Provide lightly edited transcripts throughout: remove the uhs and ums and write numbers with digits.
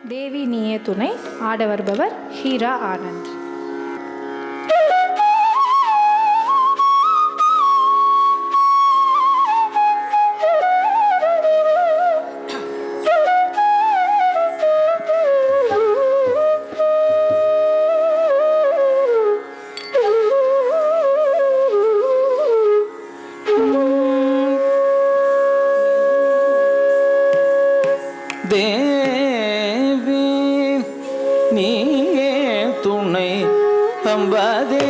தேவி நீயே துணை. ஆட வருபவர் ஹீரா ஆனந்த். தேவி நீயே துணை அம்பாதேவி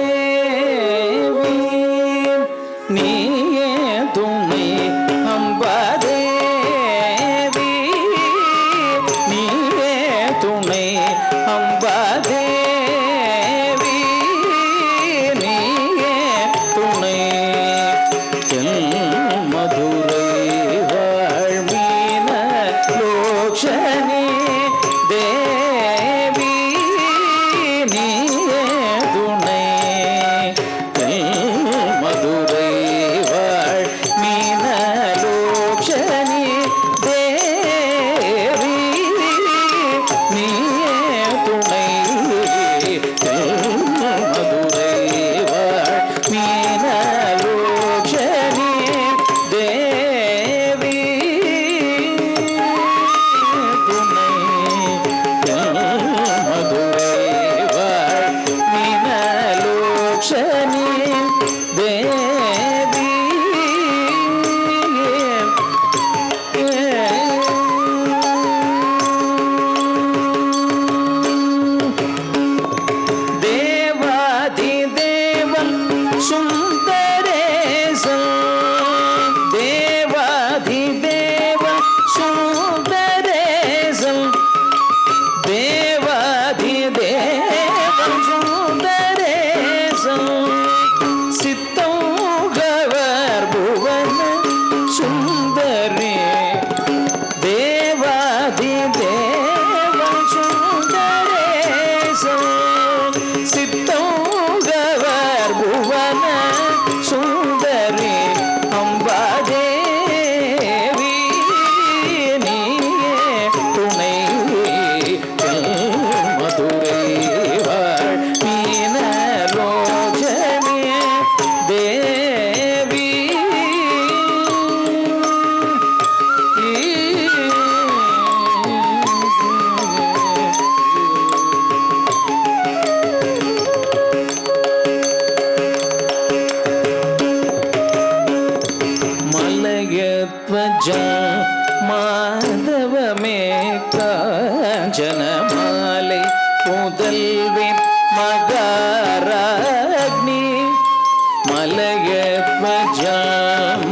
நீயே துணை அம்பாதேவி நீயே துணை அம்பாதேவி நீயே துணை தென் மதுரை வாழ்மீன லோக்ஷனி தேவி நீயே துணை தென் மதுரை வாழ்மீன லோக்ஷனி தேவி நீயே துணை தென் மதுரை வாழ்மீன லோக்ஷனி தேவி துணை மதுரை வாழ்மீன லோக்ஷனி தேவி தேவாதி தேவன் சுந்தரேசன் தேவாதி தேவன் சுந்தரேசன் தேவாதி தேவன் சுந்தரேசன் சித்தோகவர் புவன சுந்தரே தேவாதி தேவன் சுந்தரேசன் சித்தோகவர் புவன சுந்தரே அம்பாதேவி நீயே துணை மதுரை வாழ்மீன லோச்சனே தேவி மலயத்வஜா மாதவமே காஞ்சன மாலை முதல்வி மகாராக்னி மலயத்வஜா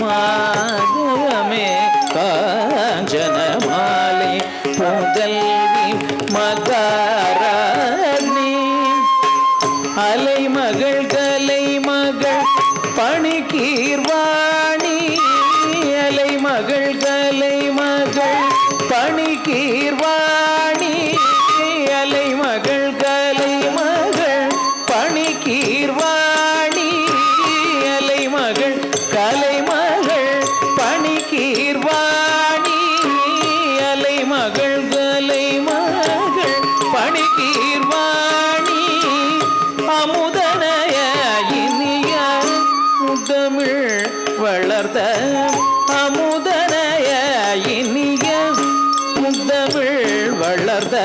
மாதவமே காஞ்சன மாலை முதல்வி மகாராக்னி அலைமகள் கலைமகள் பணிகீர்வாணி அலைமகள் கலைமகள் பணிகீர்வாணி அலைமகள் கலைமகள் பணிகீர்வாணி அலைமகள் கலைமகள் பணிகீர்வாணி அலைமகள் கலைமகள் பணிகீர்வாணி அமுதனய இனிய முத்தமிழ் வளர்த்த அமுதனய இனிய முத்தமிழ் வளர்த்த